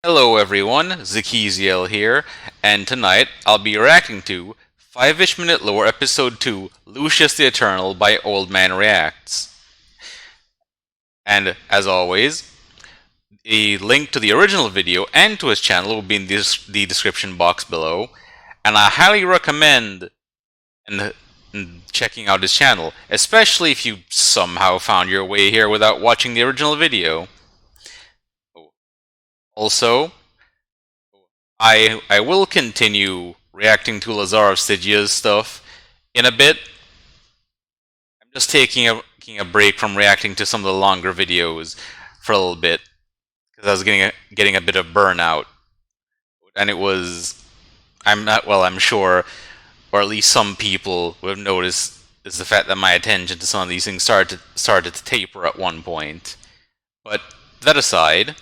Hello everyone, Zakiziel here, and tonight I'll be reacting to 5-ish Minute Lore Episode 2, Lucius the Eternal by Old Man Reacts. And as always, a link to the original video and to his channel will be in the description box below, and I highly recommend checking out his channel, especially if you somehow found your way here without watching the original video. Also, I will continue reacting to Lazar of Stygia's stuff in a bit. I'm just taking a break from reacting to some of the longer videos for a little bit because I was getting a bit of burnout, and it was I'm sure, or at least some people who have noticed, is the fact that my attention to some of these things started to taper at one point. But that aside,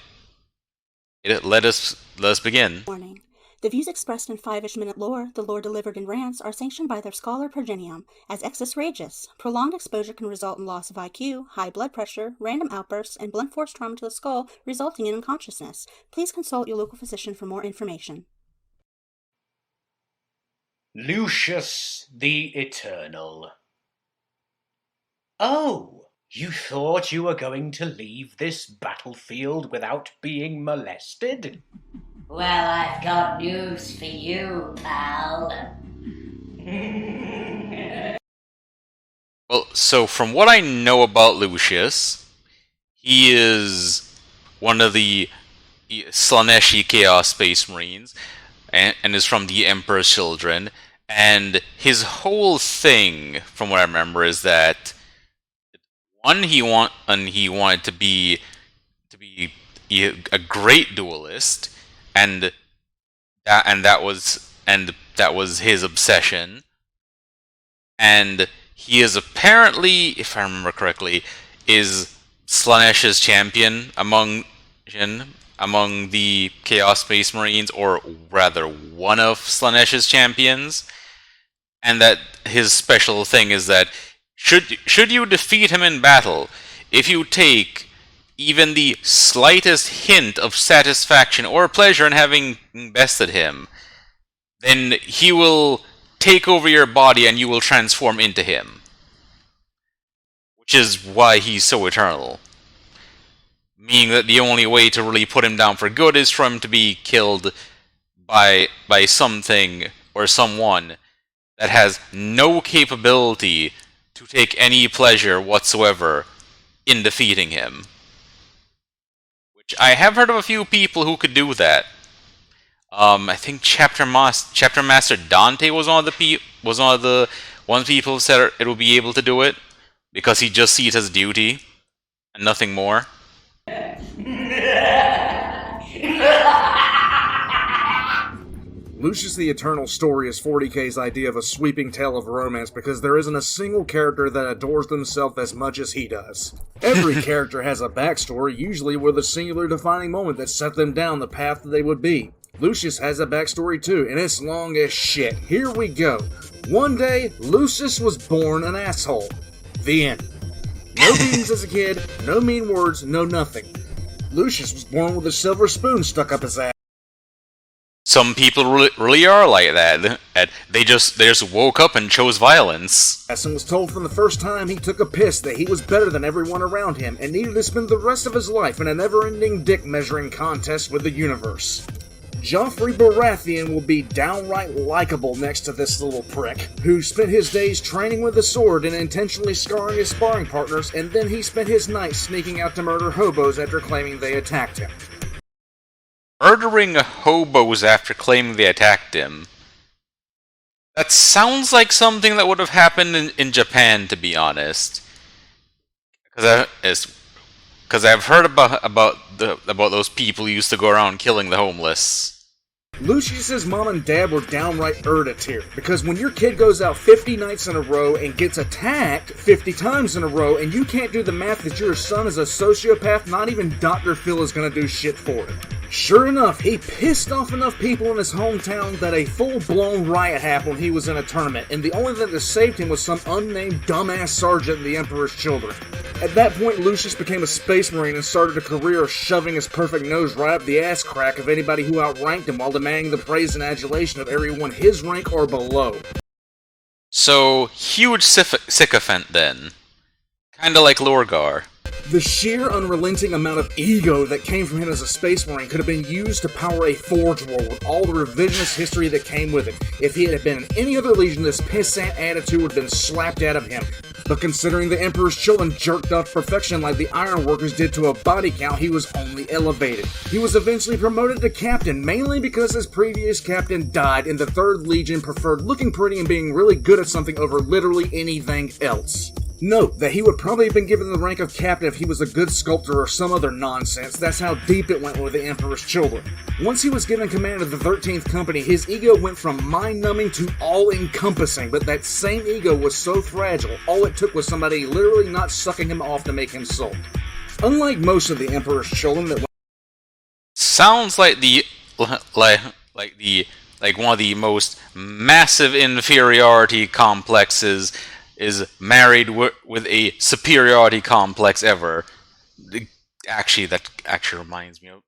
let us begin. Warning. The views expressed in 5-ish Minute Lore, the lore delivered in rants, are sanctioned by their scholar Progenium as excess rageous. Prolonged exposure can result in loss of IQ, high blood pressure, random outbursts, and blunt force trauma to the skull, resulting in unconsciousness. Please consult your local physician for more information. Lucius the Eternal. Oh, you thought you were going to leave this battlefield without being molested? Well, I've got news for you, pal. Well, so from what I know about Lucius, he is one of the Slaneshi Chaos Space Marines, and is from the Emperor's Children. And his whole thing, from what I remember, is that he wanted to be a great duelist, and that was his obsession. And he is apparently, if I remember correctly, is Slanesh's champion among the Chaos Space Marines, or rather one of Slanesh's champions. And that his special thing is that should you defeat him in battle, if you take even the slightest hint of satisfaction or pleasure in having bested him, then he will take over your body and you will transform into him. Which is why he's so eternal. Meaning that the only way to really put him down for good is for him to be killed by something or someone that has no capability to take any pleasure whatsoever in defeating him. Which I have heard of a few people who could do that. I think Chapter Master Dante was one of the people who said it would be able to do it because he just sees it as duty and nothing more. Lucius the Eternal's story is 40K's idea of a sweeping tale of romance because there isn't a single character that adores themselves as much as he does. Every character has a backstory, usually with a singular defining moment that set them down the path that they would be. Lucius has a backstory too, and it's long as shit. Here we go. One day, Lucius was born an asshole. The end. No beatings as a kid, no mean words, no nothing. Lucius was born with a silver spoon stuck up his ass. Some people really are like that. They just woke up and chose violence. And was told from the first time he took a piss that he was better than everyone around him and needed to spend the rest of his life in a never-ending dick-measuring contest with the universe. Joffrey Baratheon will be downright likable next to this little prick, who spent his days training with a sword and intentionally scarring his sparring partners, and then he spent his nights sneaking out to murder hobos after claiming they attacked him. Murdering hobos after claiming they attacked him. That sounds like something that would have happened in Japan, to be honest. Because I've heard about those people who used to go around killing the homeless. Lucius's mom and dad were downright tier, because when your kid goes out 50 nights in a row and gets attacked 50 times in a row, and you can't do the math that your son is a sociopath, not even Dr. Phil is gonna do shit for it. Sure enough, he pissed off enough people in his hometown that a full-blown riot happened when he was in a tournament, and the only thing that saved him was some unnamed dumbass sergeant in the Emperor's Children. At that point, Lucius became a space marine and started a career of shoving his perfect nose right up the ass crack of anybody who outranked him while demanding the praise and adulation of everyone his rank or below. So, huge sycophant then. Kinda like Lorgar. The sheer unrelenting amount of ego that came from him as a space marine could have been used to power a Forge World with all the revisionist history that came with it. If he had been in any other legion, this pissant attitude would have been slapped out of him. But considering the Emperor's children jerked off perfection like the Ironworkers did to a body count, he was only elevated. He was eventually promoted to captain, mainly because his previous captain died and the 3rd Legion preferred looking pretty and being really good at something over literally anything else. Note that he would probably have been given the rank of captain if he was a good sculptor or some other nonsense. That's how deep it went with the Emperor's children. Once he was given command of the 13th Company, his ego went from mind-numbing to all-encompassing, but that same ego was so fragile, all it took was somebody literally not sucking him off to make him sulk. Unlike most of the Emperor's children that Sounds like like one of the most massive inferiority complexes is married with a superiority complex ever. Actually, that actually reminds me of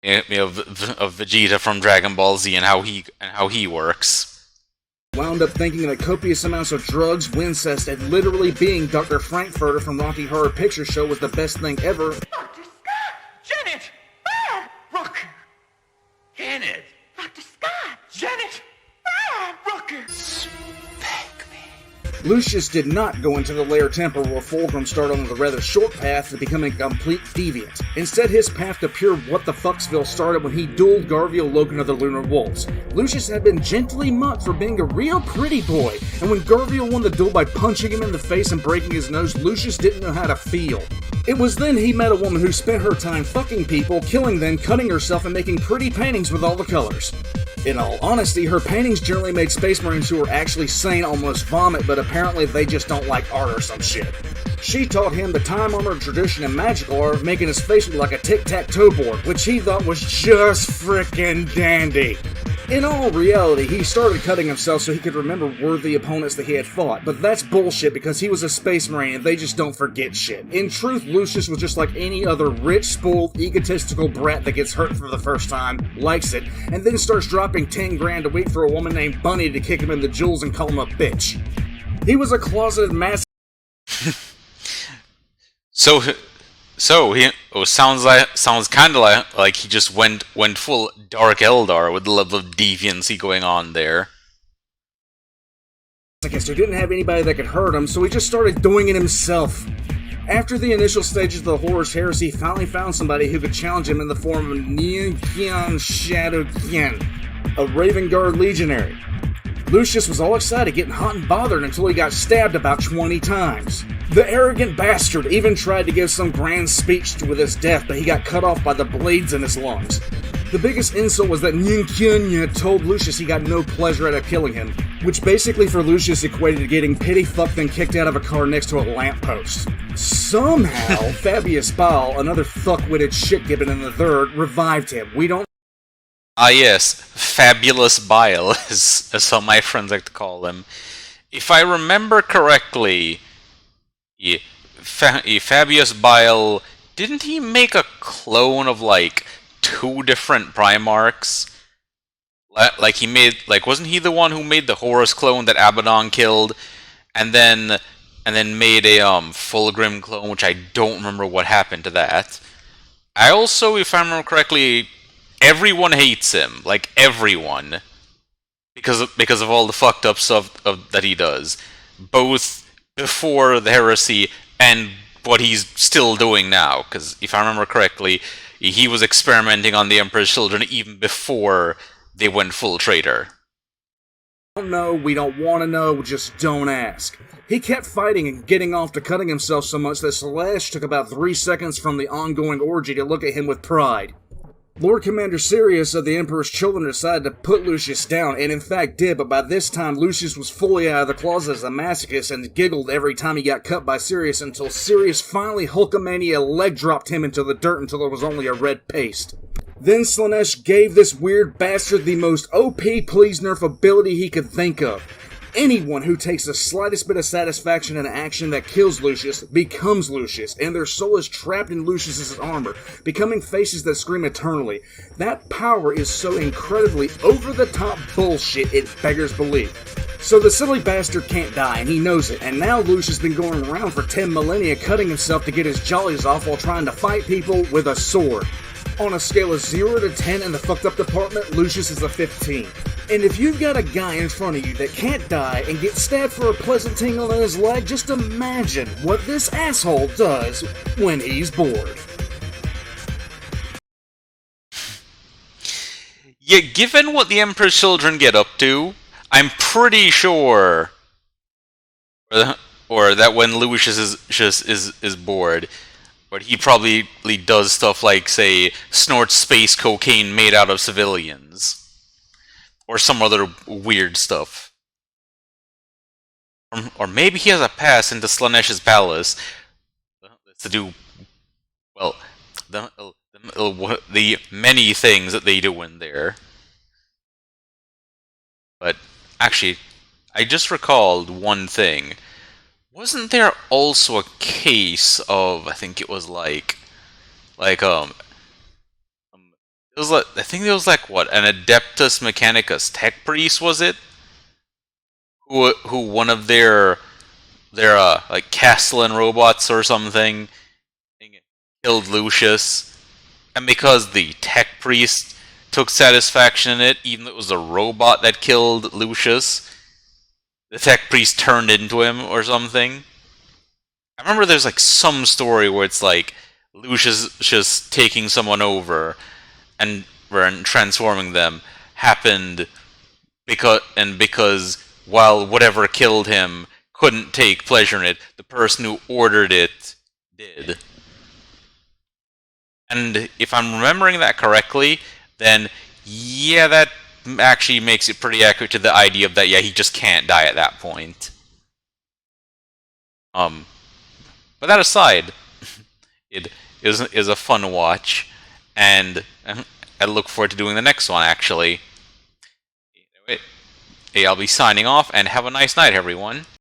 Vegeta from Dragon Ball Z and how he works. wound up thinking that copious amounts of drugs, Wincest, and literally being Dr. Frankfurter from Rocky Horror Picture Show was the best thing ever. Dr. Scott! Janet! Ah! Rock! Janet! Dr. Scott! Janet! Ah! Rocker! Lucius did not go into the Lair Temple where Fulgrim started on the rather short path to becoming a complete deviant. Instead, his path to pure what-the-fucksville started when he dueled Garviel Loken of the Lunar Wolves. Lucius had been gently mocked for being a real pretty boy, and when Garviel won the duel by punching him in the face and breaking his nose, Lucius didn't know how to feel. It was then he met a woman who spent her time fucking people, killing them, cutting herself, and making pretty paintings with all the colors. In all honesty, her paintings generally made Space Marines who were actually sane almost vomit, but apparently they just don't like art or some shit. She taught him the time-honored tradition and magical art of making his face look like a tic-tac-toe board, which he thought was just frickin' dandy. In all reality, he started cutting himself so he could remember worthy opponents that he had fought, but that's bullshit because he was a Space Marine and they just don't forget shit. In truth, Lucius was just like any other rich, spoiled, egotistical brat that gets hurt for the first time, likes it, and then starts dropping 10 grand a week for a woman named Bunny to kick him in the jewels and call him a bitch. He was a closeted mass. So he sounds kind of like he just went full Dark Eldar with the level of deviancy going on there. I guess he didn't have anybody that could hurt him, so he just started doing it himself. After the initial stages of the Horus Heresy, he finally found somebody who could challenge him in the form of Nian Shadow Qian, a Raven Guard legionary. Lucius was all excited, getting hot and bothered until he got stabbed about 20 times. The arrogant bastard even tried to give some grand speech with his death, but he got cut off by the blades in his lungs. The biggest insult was that Ninkyunya told Lucius he got no pleasure out of killing him, which basically for Lucius equated to getting pity-fucked and kicked out of a car next to a lamppost. Somehow, Fabius Baal, another fuck-witted shit-gibbon in the third, revived him. We don't. Ah yes, Fabulous Bile, as some of my friends like to call him. If I remember correctly, Fabius Bile, didn't he make a clone of like 2 different Primarchs? Like he made, wasn't he the one who made the Horus clone that Abaddon killed, and then made a Fulgrim clone, which I don't remember what happened to that. I also, if I remember correctly, everyone hates him, like everyone, because of all the fucked up stuff that he does, both before the heresy and what he's still doing now. Because if I remember correctly, he was experimenting on the Emperor's children even before they went full traitor. We don't know, we don't want to know, just don't ask. He kept fighting and getting off to cutting himself so much that Slash took about 3 seconds from the ongoing orgy to look at him with pride. Lord Commander Sirius of the Emperor's Children decided to put Lucius down, and in fact did, but by this time Lucius was fully out of the closet as a masochist and giggled every time he got cut by Sirius until Sirius finally Hulkamania leg dropped him into the dirt until there was only a red paste. Then Slaanesh gave this weird bastard the most OP please nerf ability he could think of. Anyone who takes the slightest bit of satisfaction in an action that kills Lucius becomes Lucius, and their soul is trapped in Lucius's armor, becoming faces that scream eternally. That power is so incredibly over-the-top bullshit it beggars belief. So the silly bastard can't die, and he knows it, and now Lucius has been going around for 10 millennia cutting himself to get his jollies off while trying to fight people with a sword. On a scale of 0 to 10 in the fucked up department, Lucius is a 15. And if you've got a guy in front of you that can't die and gets stabbed for a pleasant tingle in his leg, just imagine what this asshole does when he's bored. Yeah, given what the Emperor's children get up to, I'm pretty sure, or that when Lucius is bored, but he probably does stuff like, say, snorts space cocaine made out of civilians. Or some other weird stuff. Or maybe he has a pass into Slanesh's palace to do, well, the many things that they do in there. But, actually, I just recalled one thing. Wasn't there also a case of, I think it was it was like, I think it was like, what, an Adeptus Mechanicus tech priest, was it? Who one of their like Castellan robots or something killed Lucius, and because the tech priest took satisfaction in it, even though it was a robot that killed Lucius, the tech priest turned into him or something. I remember there's like some story where it's like Lucius just taking someone over and transforming them happened because while whatever killed him couldn't take pleasure in it, the person who ordered it did. And if I'm remembering that correctly, then yeah, that actually makes it pretty accurate to the idea of that, yeah, he just can't die at that point. But that aside, it is a fun watch, and I look forward to doing the next one, actually. Anyway, I'll be signing off, and have a nice night, everyone.